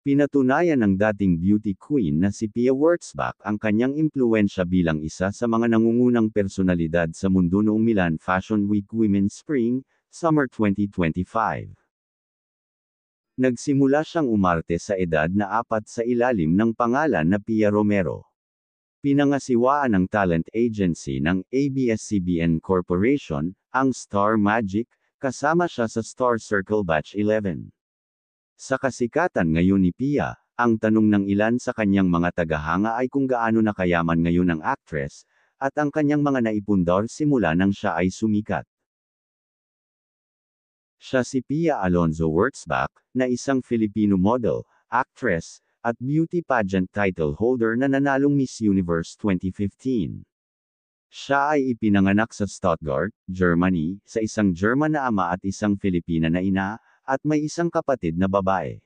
Pinatunayan ng dating beauty queen na si Pia Wurtzbach ang kanyang impluwensya bilang isa sa mga nangungunang personalidad sa mundo noong Milan Fashion Week Women's Spring, Summer 2025. Nagsimula siyang umarte sa edad na 4 sa ilalim ng pangalan na Pia Romero. Pinangasiwaan ng talent agency ng ABS-CBN Corporation, ang Star Magic, kasama siya sa Star Circle Batch 11. Sa kasikatan ngayon ni Pia, ang tanong ng ilan sa kanyang mga tagahanga ay kung gaano na kayaman ngayon ang actress, at ang kanyang mga naipundar simula nang siya ay sumikat. Siya si Pia Alonzo Wurtzbach, na isang Filipino model, actress, at beauty pageant title holder na nanalong Miss Universe 2015. Siya ay ipinanganak sa Stuttgart, Germany, sa isang German na ama at isang Filipina na ina, at may isang kapatid na babae.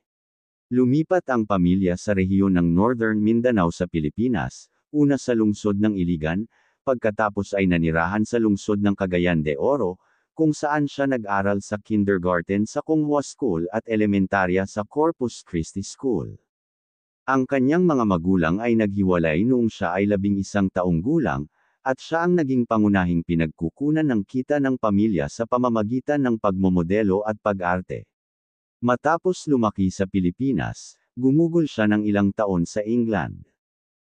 Lumipat ang pamilya sa rehiyon ng Northern Mindanao sa Pilipinas, una sa lungsod ng Iligan, pagkatapos ay nanirahan sa lungsod ng Cagayan de Oro, kung saan siya nag-aral sa kindergarten sa Conghua School at elementarya sa Corpus Christi School. Ang kanyang mga magulang ay naghiwalay noong siya ay 11 taong gulang, at siya ang naging pangunahing pinagkukunan ng kita ng pamilya sa pamamagitan ng pagmomodelo at pag-arte. Matapos lumaki sa Pilipinas, gumugol siya ng ilang taon sa England.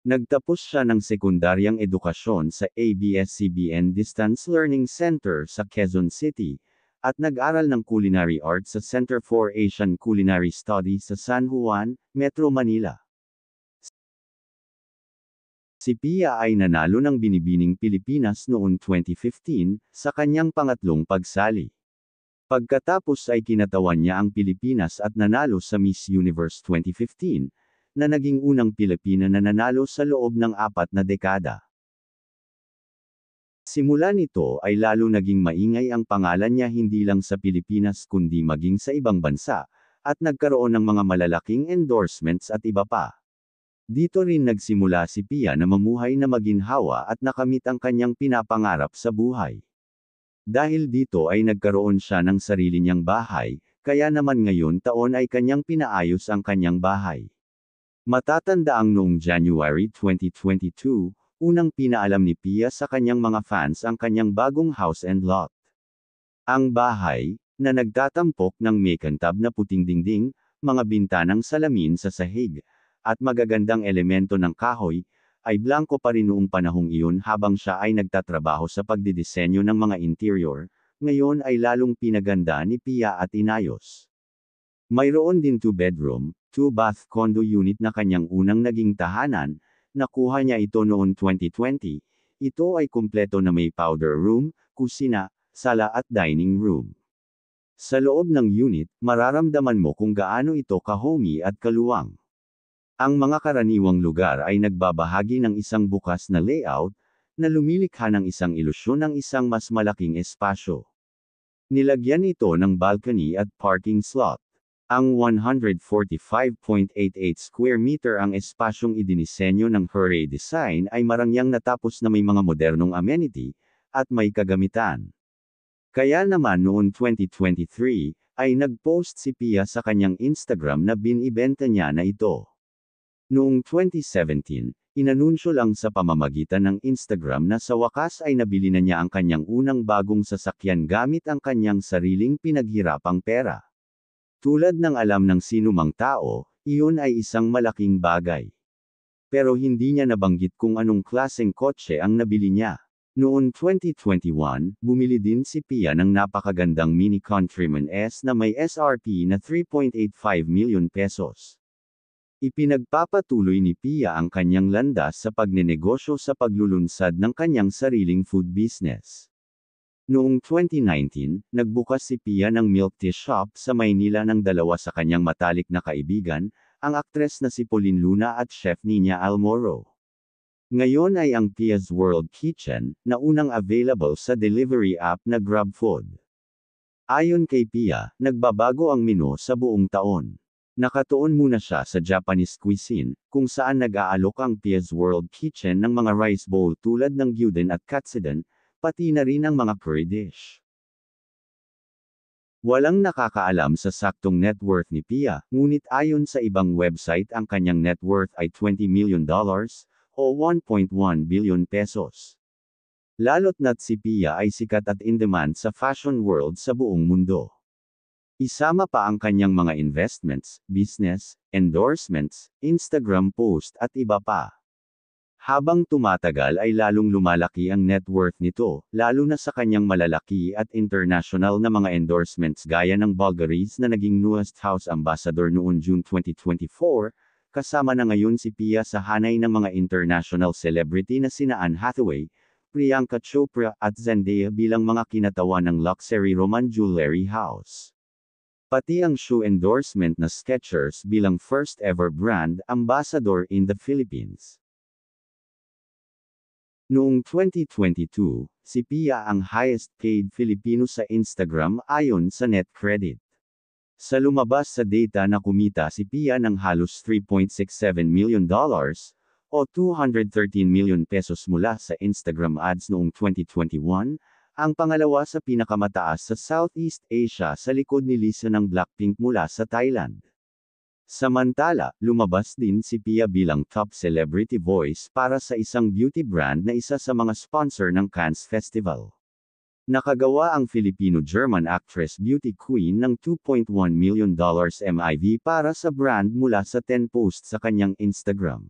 Nagtapos siya ng sekundaryang edukasyon sa ABS-CBN Distance Learning Center sa Quezon City, at nag-aral ng Culinary Arts sa Center for Asian Culinary Studies sa San Juan, Metro Manila. Si Pia ay nanalo ng Binibining Pilipinas noong 2015, sa kanyang pangatlong pagsali. Pagkatapos ay kinatawan niya ang Pilipinas at nanalo sa Miss Universe 2015, na naging unang Pilipina na nanalo sa loob ng 4 na dekada. Simula nito ay lalo naging maingay ang pangalan niya hindi lang sa Pilipinas kundi maging sa ibang bansa, at nagkaroon ng mga malalaking endorsements at iba pa. Dito rin nagsimula si Pia na mamuhay na maginhawa at nakamit ang kanyang pinapangarap sa buhay. Dahil dito ay nagkaroon siya ng sarili niyang bahay, kaya naman ngayon taon ay kanyang pinaayos ang kanyang bahay. Matatandaang noong January 2022, unang pinaalam ni Pia sa kanyang mga fans ang kanyang bagong house and lot. Ang bahay, na nagtatampok ng makintab na puting dingding, mga bintanang salamin sa sahig, at magagandang elemento ng kahoy, ay blanko pa rin noong panahong iyon habang siya ay nagtatrabaho sa pagdidisenyo ng mga interior, ngayon ay lalong pinaganda ni Pia at inayos. Mayroon din 2-bedroom, 2-bath condo unit na kanyang unang naging tahanan, nakuha niya ito noong 2020, ito ay kumpleto na may powder room, kusina, sala at dining room. Sa loob ng unit, mararamdaman mo kung gaano ito ka-homey at kaluwang. Ang mga karaniwang lugar ay nagbabahagi ng isang bukas na layout, na lumilikha ng isang ilusyon ng isang mas malaking espasyo. Nilagyan ito ng balcony at parking slot. Ang 145.88 square meter ang espasyong idinisenyo ng Hurray Design ay marangyang natapos na may mga modernong amenity, at may kagamitan. Kaya naman noong 2023, ay nag-post si Pia sa kanyang Instagram na binibenta niya na ito. Noong 2017, inanunsyo lang sa pamamagitan ng Instagram na sa wakas ay nabili na niya ang kanyang unang bagong sasakyan gamit ang kanyang sariling pinaghirapang pera. Tulad ng alam ng sinumang tao, iyon ay isang malaking bagay. Pero hindi niya nabanggit kung anong klaseng kotse ang nabili niya. Noong 2021, bumili din si Pia ng napakagandang Mini Countryman S na may SRP na 3.85 million pesos. Ipinagpapatuloy ni Pia ang kanyang landas sa pagnenegosyo sa paglulunsad ng kanyang sariling food business. Noong 2019, nagbukas si Pia ng milk tea shop sa Maynila ng dalawa sa kanyang matalik na kaibigan, ang aktres na si Pauline Luna at chef Nina Almoro. Ngayon ay ang Pia's World Kitchen, na unang available sa delivery app na GrabFood. Ayon kay Pia, nagbabago ang menu sa buong taon. Nakatuon muna siya sa Japanese cuisine, kung saan nag-aalok ang Pia's World Kitchen ng mga rice bowl tulad ng gyudon at katsudon, pati na rin ang mga curry dish. Walang nakakaalam sa saktong net worth ni Pia, ngunit ayon sa ibang website ang kanyang net worth ay $20 million, o 1.1 billion pesos. Lalo't na't si Pia ay sikat at in-demand sa fashion world sa buong mundo. Isama pa ang kanyang mga investments, business, endorsements, Instagram post at iba pa. Habang tumatagal ay lalong lumalaki ang net worth nito, lalo na sa kanyang malalaki at international na mga endorsements gaya ng Bulgaris na naging newest house ambassador noong June 2024, kasama na ngayon si Pia sa hanay ng mga international celebrity na sina Anne Hathaway, Priyanka Chopra at Zendaya bilang mga kinatawan ng luxury Roman jewelry house. Pati ang shoe endorsement na Skechers bilang first ever brand ambassador in the Philippines. Noong 2022, si Pia ang highest paid Filipino sa Instagram ayon sa NetCredit. Sa lumabas sa data na kumita si Pia ng halos $3.67 million, o 213 million pesos mula sa Instagram ads noong 2021, ang pangalawa sa pinakamataas sa Southeast Asia sa likod ni Lisa ng Blackpink mula sa Thailand. Samantala, lumabas din si Pia bilang top celebrity voice para sa isang beauty brand na isa sa mga sponsor ng Cannes Festival. Nakagawa ang Filipino-German actress beauty queen ng $2.1 million MIV para sa brand mula sa 10 posts sa kanyang Instagram.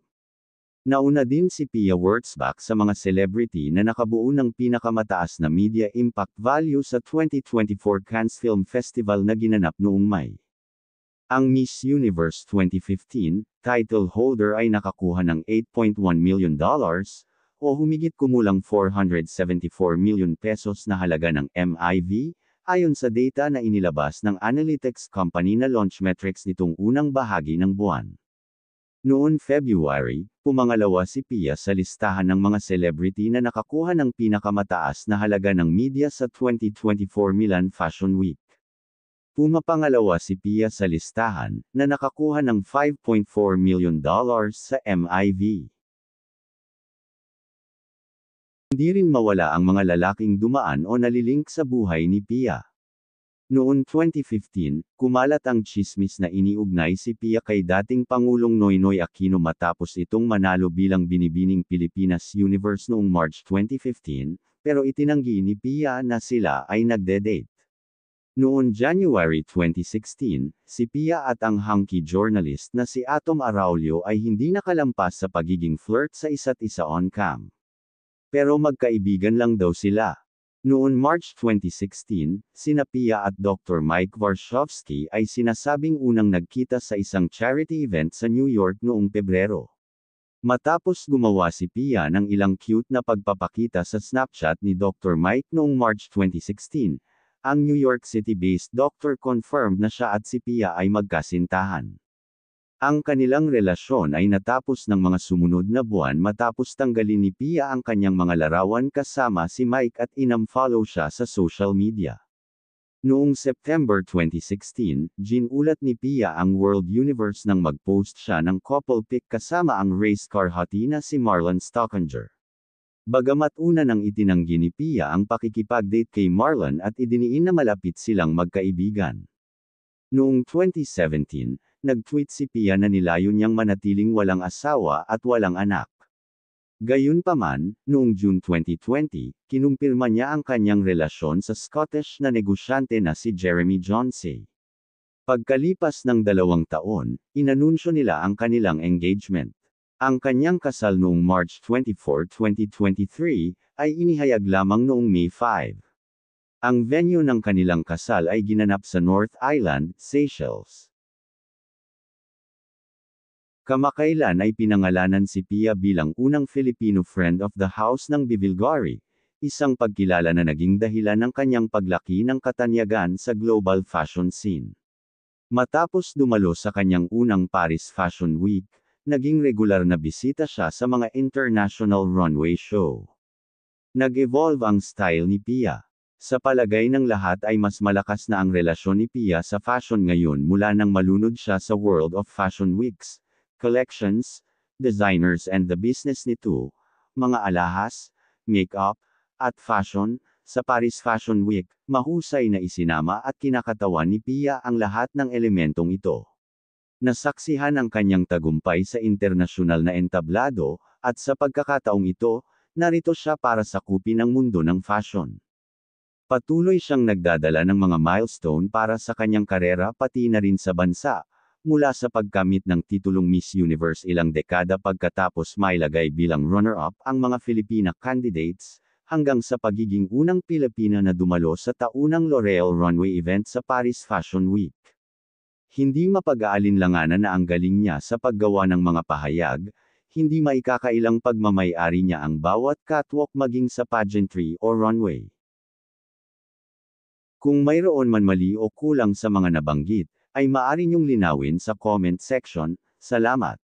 Nauna din si Pia Wurtzbach sa mga celebrity na nakabuo ng pinakamataas na media impact value sa 2024 Cannes Film Festival na ginanap noong May. Ang Miss Universe 2015 title holder ay nakakuha ng $8.1 million, o humigit kumulang 474 million pesos na halaga ng MIV, ayon sa data na inilabas ng analytics company na Launchmetrics nitong unang bahagi ng buwan. Noon February, pumangalawa si Pia sa listahan ng mga celebrity na nakakuha ng pinakamataas na halaga ng media sa 2024 Milan Fashion Week. Pumapangalawa si Pia sa listahan, na nakakuha ng $5.4 million sa MIV. Hindi rin mawala ang mga lalaking dumaan o nalilink sa buhay ni Pia. Noong 2015, kumalat ang tsismis na iniugnay si Pia kay dating Pangulong Noynoy Aquino matapos itong manalo bilang binibining Pilipinas Universe noong March 2015, pero itinanggi ni Pia na sila ay nagde-date. Noong January 2016, si Pia at ang hunky journalist na si Atom Araulio ay hindi nakalampas sa pagiging flirt sa isa't isa on-cam. Pero magkaibigan lang daw sila. Noong March 2016, sina Pia at Dr. Mike Warshawski ay sinasabing unang nagkita sa isang charity event sa New York noong Pebrero. Matapos gumawa si Pia ng ilang cute na pagpapakita sa Snapchat ni Dr. Mike noong March 2016, ang New York City-based doctor confirmed na siya at si Pia ay magkasintahan. Ang kanilang relasyon ay natapos ng mga sumunod na buwan matapos tanggalin ni Pia ang kanyang mga larawan kasama si Mike at inunfollow siya sa social media. Noong September 2016, ginulat ni Pia ang World Universe nang mag-post siya ng couple pic kasama ang race car hottie na si Marlon Stockinger. Bagamat una nang itinanggi ni Pia ang pakikipag-date kay Marlon at idiniin na malapit silang magkaibigan. Noong 2017, nag-tweet si Pia na nilayon niyang manatiling walang asawa at walang anak. Gayunpaman, noong June 2020, kinumpirma niya ang kanyang relasyon sa Scottish na negosyante na si Jeremy Jonsay. Pagkalipas ng 2 taon, inanunsyo nila ang kanilang engagement. Ang kanyang kasal noong March 24, 2023, ay inihayag lamang noong May 5. Ang venue ng kanilang kasal ay ginanap sa North Island, Seychelles. Kamakailan ay pinangalanan si Pia bilang unang Filipino Friend of the House ng Bivilgari, isang pagkilala na naging dahilan ng kanyang paglaki ng katanyagan sa global fashion scene. Matapos dumalo sa kanyang unang Paris Fashion Week, naging regular na bisita siya sa mga international runway show. Nag-evolve ang style ni Pia. Sa palagay ng lahat ay mas malakas na ang relasyon ni Pia sa fashion ngayon mula nang malunod siya sa World of Fashion Weeks, collections, designers and the business nito, mga alahas, makeup, at fashion, Sa Paris Fashion Week, mahusay na isinama at kinakatawan ni Pia ang lahat ng elementong ito. Nasaksihan ang kanyang tagumpay sa internasyonal na entablado, at sa pagkakataong ito, narito siya para sakupin ang mundo ng fashion. Patuloy siyang nagdadala ng mga milestone para sa kanyang karera pati na rin sa bansa, mula sa pagkamit ng titulong Miss Universe ilang dekada pagkatapos mailagay bilang runner-up ang mga Filipina candidates, hanggang sa pagiging unang Pilipina na dumalo sa taunang L'Oreal Runway event sa Paris Fashion Week. Hindi mapag-aalinlanganan na ang galing niya sa paggawa ng mga pahayag, hindi maikakailang pagmamay-ari niya ang bawat catwalk maging sa pageantry o runway. Kung mayroon man mali o kulang sa mga nabanggit, ay maaari niyong linawin sa comment section. Salamat.